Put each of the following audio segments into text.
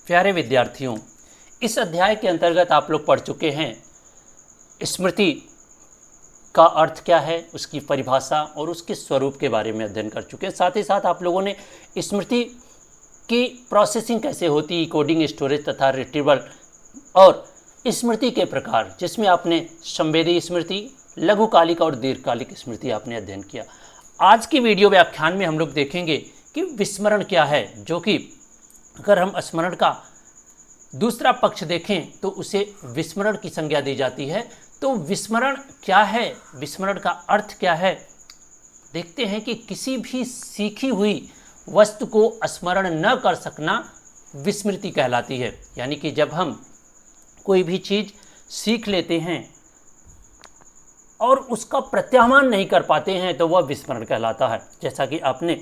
प्यारे विद्यार्थियों, इस अध्याय के अंतर्गत आप लोग पढ़ चुके हैं स्मृति का अर्थ क्या है, उसकी परिभाषा और उसके स्वरूप के बारे में अध्ययन कर चुके हैं। साथ ही साथ आप लोगों ने स्मृति की प्रोसेसिंग कैसे होती है, कोडिंग, स्टोरेज तथा रिट्रीवल और स्मृति के प्रकार, जिसमें आपने संवेदी स्मृति, लघुकालिक और दीर्घकालिक स्मृति आपने अध्ययन किया। आज की वीडियो व्याख्यान में हम लोग देखेंगे कि विस्मरण क्या है, जो कि अगर हम स्मरण का दूसरा पक्ष देखें तो उसे विस्मरण की संज्ञा दी जाती है। तो विस्मरण क्या है, विस्मरण का अर्थ क्या है, देखते हैं कि किसी भी सीखी हुई वस्तु को स्मरण न कर सकना विस्मृति कहलाती है। यानी कि जब हम कोई भी चीज़ सीख लेते हैं और उसका प्रत्याह्वान नहीं कर पाते हैं तो वह विस्मरण कहलाता है। जैसा कि आपने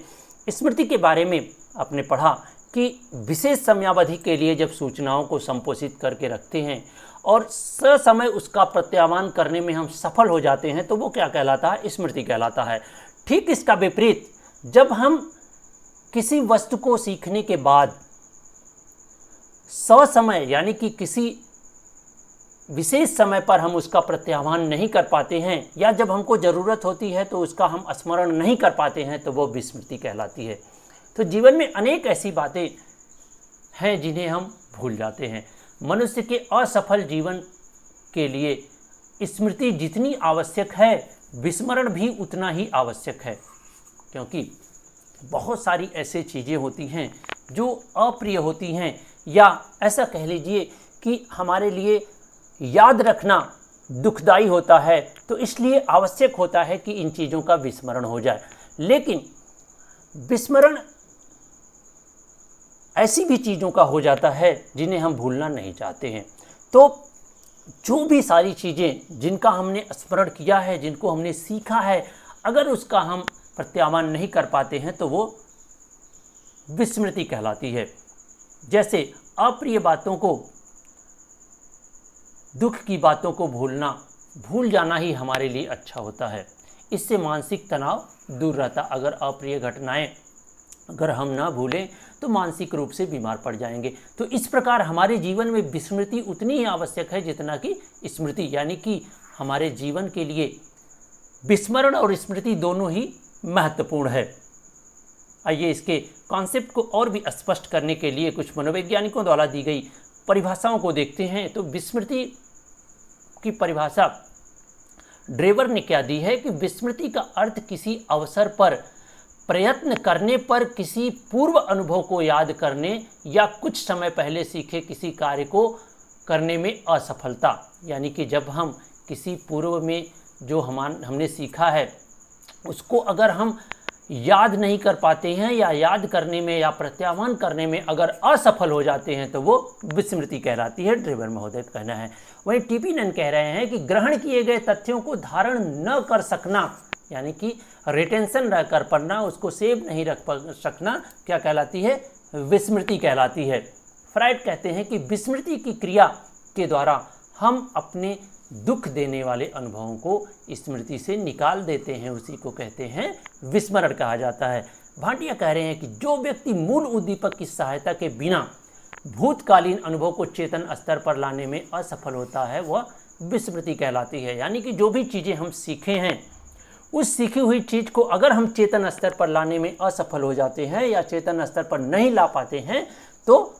स्मृति के बारे में आपने पढ़ा कि विशेष समयावधि के लिए जब सूचनाओं को संपोषित करके रखते हैं और ससमय उसका प्रत्याह्वान करने में हम सफल हो जाते हैं तो वो क्या कहलाता है, स्मृति कहलाता है। ठीक इसका विपरीत, जब हम किसी वस्तु को सीखने के बाद ससमय यानी कि किसी विशेष समय पर हम उसका प्रत्याह्वान नहीं कर पाते हैं या जब हमको ज़रूरत होती है तो उसका हम स्मरण नहीं कर पाते हैं तो वो विस्मृति कहलाती है। तो जीवन में अनेक ऐसी बातें हैं जिन्हें हम भूल जाते हैं। मनुष्य के असफल जीवन के लिए स्मृति जितनी आवश्यक है, विस्मरण भी उतना ही आवश्यक है, क्योंकि बहुत सारी ऐसी चीज़ें होती हैं जो अप्रिय होती हैं या ऐसा कह लीजिए कि हमारे लिए याद रखना दुखदाई होता है, तो इसलिए आवश्यक होता है कि इन चीज़ों का विस्मरण हो जाए। लेकिन विस्मरण ऐसी भी चीज़ों का हो जाता है जिन्हें हम भूलना नहीं चाहते हैं। तो जो भी सारी चीज़ें जिनका हमने स्मरण किया है, जिनको हमने सीखा है, अगर उसका हम प्रत्याह्वान नहीं कर पाते हैं तो वो विस्मृति कहलाती है। जैसे अप्रिय बातों को, दुख की बातों को भूल जाना ही हमारे लिए अच्छा होता है। इससे मानसिक तनाव दूर रहता। अगर अप्रिय घटनाएं अगर हम ना भूलें तो मानसिक रूप से बीमार पड़ जाएंगे। तो इस प्रकार हमारे जीवन में विस्मृति उतनी ही आवश्यक है जितना कि स्मृति, यानी कि हमारे जीवन के लिए विस्मरण और स्मृति दोनों ही महत्वपूर्ण है। आइए इसके कॉन्सेप्ट को और भी स्पष्ट करने के लिए कुछ मनोवैज्ञानिकों द्वारा दी गई परिभाषाओं को देखते हैं। तो विस्मृति की परिभाषा ड्रेवर ने क्या दी है कि विस्मृति का अर्थ किसी अवसर पर प्रयत्न करने पर किसी पूर्व अनुभव को याद करने या कुछ समय पहले सीखे किसी कार्य को करने में असफलता। यानी कि जब हम किसी पूर्व में जो हमने सीखा है उसको अगर हम याद नहीं कर पाते हैं या याद करने में या प्रत्याह्वान करने में अगर असफल हो जाते हैं तो वो विस्मृति कहलाती है, ड्रेवर महोदय का कहना है। वहीं टीपी नन कह रहे हैं कि ग्रहण किए गए तथ्यों को धारण न कर सकना, यानी कि रिटेंशन न कर पाना, उसको सेव नहीं रख सकना, क्या कहलाती है, विस्मृति कहलाती है। फ्राइड कहते हैं कि विस्मृति की क्रिया के द्वारा हम अपने दुख देने वाले अनुभवों को स्मृति से निकाल देते हैं, उसी को कहते हैं विस्मरण कहा जाता है। भाटिया कह रहे हैं कि जो व्यक्ति मूल उद्दीपक की सहायता के बिना भूतकालीन अनुभव को चेतन स्तर पर लाने में असफल होता है वह विस्मृति कहलाती है। यानी कि जो भी चीज़ें हम सीखे हैं उस सीखी हुई चीज़ को अगर हम चेतन स्तर पर लाने में असफल हो जाते हैं या चेतन स्तर पर नहीं ला पाते हैं तो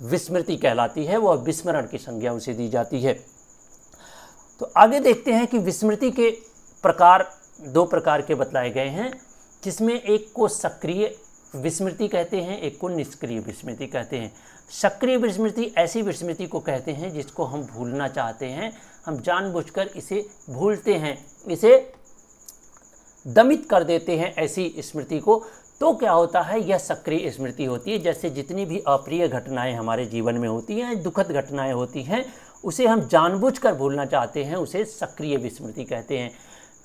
विस्मृति कहलाती है, वह विस्मरण की संज्ञा उसे दी जाती है। तो आगे देखते हैं कि विस्मृति के प्रकार दो प्रकार के बतलाए गए हैं, जिसमें एक को सक्रिय विस्मृति कहते हैं, एक को निष्क्रिय विस्मृति कहते हैं। सक्रिय विस्मृति ऐसी विस्मृति को कहते हैं जिसको हम भूलना चाहते हैं, हम जानबूझकर इसे भूलते हैं, इसे दमित कर देते हैं ऐसी स्मृति को। तो क्या होता है, यह सक्रिय स्मृति होती है। जैसे जितनी भी अप्रिय घटनाएं हमारे जीवन में होती हैं, दुखद घटनाएं होती हैं, उसे हम जानबूझकर भूलना चाहते हैं, उसे सक्रिय विस्मृति कहते हैं।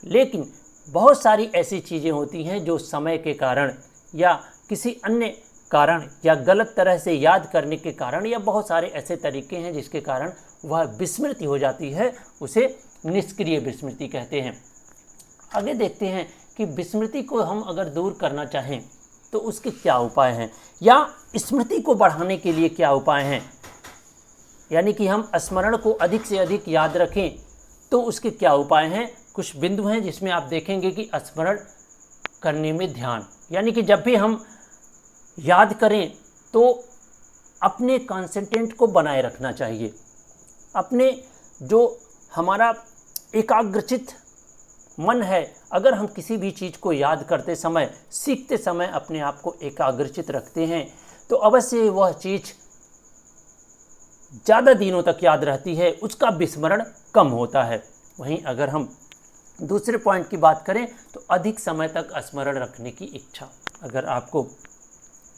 लेकिन बहुत सारी ऐसी चीज़ें होती हैं जो समय के कारण या किसी अन्य कारण या गलत तरह से याद करने के कारण या बहुत सारे ऐसे तरीके हैं जिसके कारण वह विस्मृति हो जाती है, उसे निष्क्रिय विस्मृति कहते हैं। आगे देखते हैं कि विस्मृति को हम अगर दूर करना चाहें तो उसके क्या उपाय हैं, या स्मृति को बढ़ाने के लिए क्या उपाय हैं, यानी कि हम स्मरण को अधिक से अधिक याद रखें तो उसके क्या उपाय हैं। कुछ बिंदु हैं जिसमें आप देखेंगे कि स्मरण करने में ध्यान, यानी कि जब भी हम याद करें तो अपने कंसंट्रेट को बनाए रखना चाहिए। अपने जो हमारा एकाग्रचित मन है, अगर हम किसी भी चीज़ को याद करते समय, सीखते समय अपने आप को एकाग्रचित रखते हैं तो अवश्य वह चीज़ ज़्यादा दिनों तक याद रहती है, उसका विस्मरण कम होता है। वहीं अगर हम दूसरे पॉइंट की बात करें तो अधिक समय तक स्मरण रखने की इच्छा। अगर आपको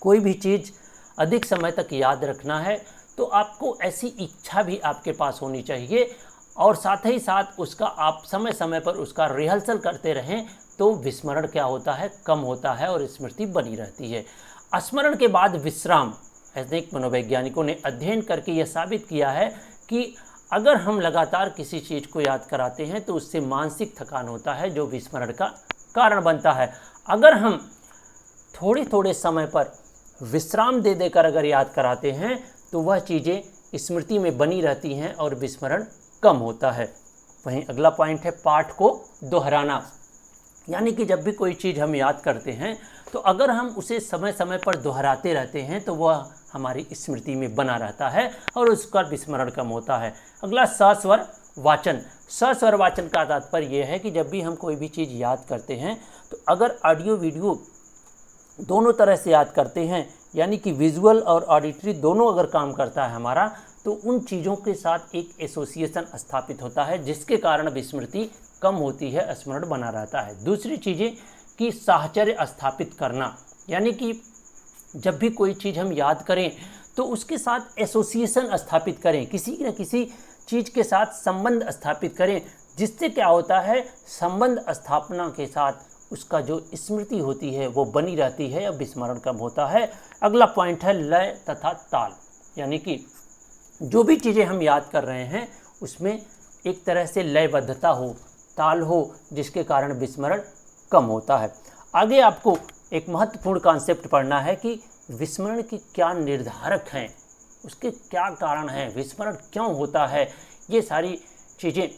कोई भी चीज़ अधिक समय तक याद रखना है तो आपको ऐसी इच्छा भी आपके पास होनी चाहिए, और साथ ही साथ उसका आप समय समय पर उसका रिहर्सल करते रहें तो विस्मरण क्या होता है, कम होता है और स्मृति बनी रहती है। स्मरण के बाद विश्राम, अनेक मनोवैज्ञानिकों ने अध्ययन करके यह साबित किया है कि अगर हम लगातार किसी चीज़ को याद कराते हैं तो उससे मानसिक थकान होता है जो विस्मरण का कारण बनता है। अगर हम थोड़े थोड़े समय पर विश्राम दे देकर अगर याद कराते हैं तो वह चीज़ें स्मृति में बनी रहती हैं और विस्मरण कम होता है। वहीं अगला पॉइंट है पाठ को दोहराना, यानी कि जब भी कोई चीज़ हम याद करते हैं तो अगर हम उसे समय समय पर दोहराते रहते हैं तो वह हमारी स्मृति में बना रहता है और उसका विस्मरण कम होता है। अगला सस्वर वाचन। सस्वर वाचन का तात्पर्य यह है कि जब भी हम कोई भी चीज़ याद करते हैं तो अगर ऑडियो वीडियो दोनों तरह से याद करते हैं, यानी कि विजुअल और ऑडिटरी दोनों अगर काम करता है हमारा, तो उन चीज़ों के साथ एक एसोसिएशन स्थापित होता है जिसके कारण विस्मृति कम होती है, स्मरण बना रहता है। दूसरी चीज़ें कि साहचर्य स्थापित करना, यानी कि जब भी कोई चीज़ हम याद करें तो उसके साथ एसोसिएशन स्थापित करें, किसी न किसी चीज़ के साथ संबंध स्थापित करें, जिससे क्या होता है, संबंध स्थापना के साथ उसका जो स्मृति होती है वो बनी रहती है और विस्मरण कम होता है। अगला पॉइंट है लय तथा ताल, यानी कि जो भी चीज़ें हम याद कर रहे हैं उसमें एक तरह से लयबद्धता हो, ताल हो, जिसके कारण विस्मरण कम होता है। आगे आपको एक महत्वपूर्ण कॉन्सेप्ट पढ़ना है कि विस्मरण के क्या निर्धारक हैं, उसके क्या कारण हैं, विस्मरण क्यों होता है। ये सारी चीज़ें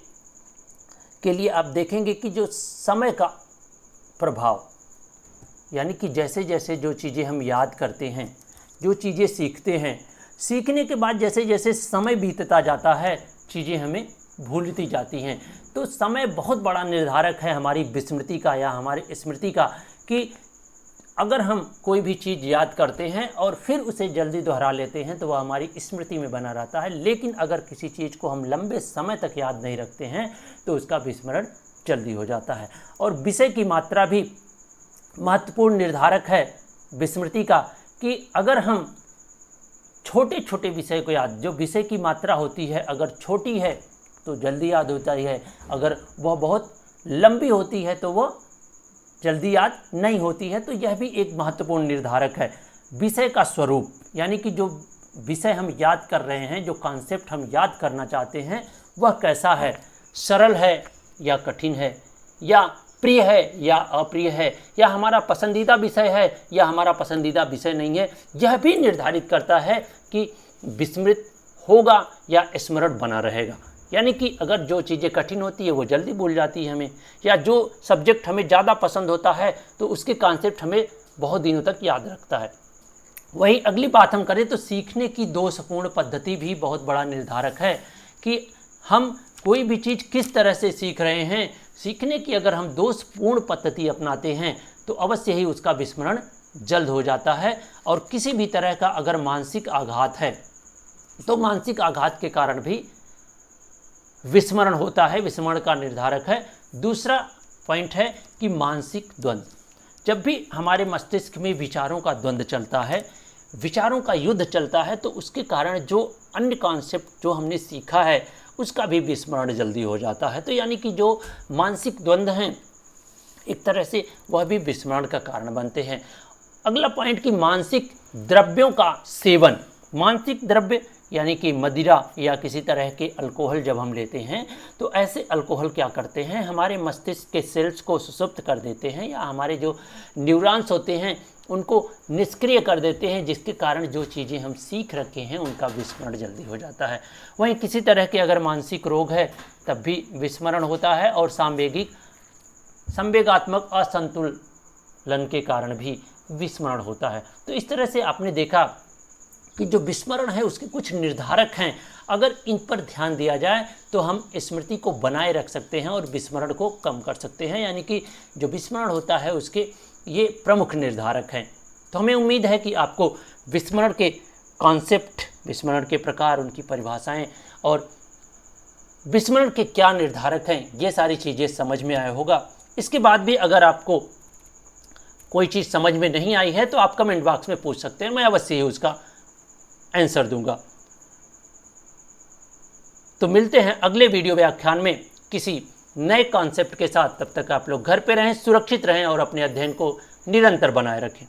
के लिए आप देखेंगे कि जो समय का प्रभाव, यानी कि जैसे जैसे जो चीज़ें हम याद करते हैं, जो चीज़ें सीखते हैं, सीखने के बाद जैसे जैसे समय बीतता जाता है चीज़ें हमें भूलती जाती हैं। तो समय बहुत बड़ा निर्धारक है हमारी विस्मृति का या हमारी स्मृति का, कि अगर हम कोई भी चीज़ याद करते हैं और फिर उसे जल्दी दोहरा लेते हैं तो वह हमारी स्मृति में बना रहता है, लेकिन अगर किसी चीज़ को हम लंबे समय तक याद नहीं रखते हैं तो उसका विस्मरण जल्दी हो जाता है। और विषय की मात्रा भी महत्वपूर्ण निर्धारक है विस्मृति का, कि अगर हम छोटे छोटे विषय को याद, जो विषय की मात्रा होती है अगर छोटी है तो जल्दी याद होता है, अगर वह बहुत लंबी होती है तो वह जल्दी याद नहीं होती है। तो यह भी एक महत्वपूर्ण निर्धारक है। विषय का स्वरूप, यानी कि जो विषय हम याद कर रहे हैं, जो कॉन्सेप्ट हम याद करना चाहते हैं वह कैसा है, सरल है या कठिन है, या प्रिय है या अप्रिय है, या हमारा पसंदीदा विषय है या हमारा पसंदीदा विषय नहीं है। यह भी निर्धारित करता है कि विस्मृत होगा या स्मरण बना रहेगा। यानी कि अगर जो चीज़ें कठिन होती है वो जल्दी भूल जाती है हमें, या जो सब्जेक्ट हमें ज़्यादा पसंद होता है तो उसके कॉन्सेप्ट हमें बहुत दिनों तक याद रखता है। वहीं अगली बात हम करें तो सीखने की दोषपूर्ण पद्धति भी बहुत बड़ा निर्धारक है कि हम कोई भी चीज़ किस तरह से सीख रहे हैं। सीखने की अगर हम दोषपूर्ण पद्धति अपनाते हैं तो अवश्य ही उसका विस्मरण जल्द हो जाता है। और किसी भी तरह का अगर मानसिक आघात है तो मानसिक आघात के कारण भी विस्मरण होता है, विस्मरण का निर्धारक है। दूसरा पॉइंट है कि मानसिक द्वंद्व। जब भी हमारे मस्तिष्क में विचारों का द्वंद्व चलता है, विचारों का युद्ध चलता है, तो उसके कारण जो अन्य कॉन्सेप्ट जो हमने सीखा है उसका भी विस्मरण जल्दी हो जाता है। तो यानी कि जो मानसिक द्वंद्व हैं एक तरह से वह भी विस्मरण का कारण बनते हैं। अगला पॉइंट कि मानसिक द्रव्यों का सेवन, मानसिक द्रव्य यानी कि मदिरा या किसी तरह के अल्कोहल जब हम लेते हैं तो ऐसे अल्कोहल क्या करते हैं, हमारे मस्तिष्क के सेल्स को सुसुप्त कर देते हैं या हमारे जो न्यूरॉन्स होते हैं उनको निष्क्रिय कर देते हैं, जिसके कारण जो चीज़ें हम सीख रखे हैं उनका विस्मरण जल्दी हो जाता है। वहीं किसी तरह के अगर मानसिक रोग है तब भी विस्मरण होता है और संवेगात्मक असंतुलन के कारण भी विस्मरण होता है। तो इस तरह से आपने देखा कि जो विस्मरण है उसके कुछ निर्धारक हैं, अगर इन पर ध्यान दिया जाए तो हम स्मृति को बनाए रख सकते हैं और विस्मरण को कम कर सकते हैं। यानी कि जो विस्मरण होता है उसके ये प्रमुख निर्धारक हैं। तो हमें उम्मीद है कि आपको विस्मरण के कॉन्सेप्ट, विस्मरण के प्रकार, उनकी परिभाषाएं और विस्मरण के क्या निर्धारक हैं, ये सारी चीज़ें समझ में आया होगा। इसके बाद भी अगर आपको कोई चीज़ समझ में नहीं आई है तो आप कमेंट बॉक्स में पूछ सकते हैं, मैं अवश्य ही उसका आंसर दूंगा। तो मिलते हैं अगले वीडियो व्याख्यान में किसी नए कॉन्सेप्ट के साथ। तब तक आप लोग घर पे रहें, सुरक्षित रहें और अपने अध्ययन को निरंतर बनाए रखें।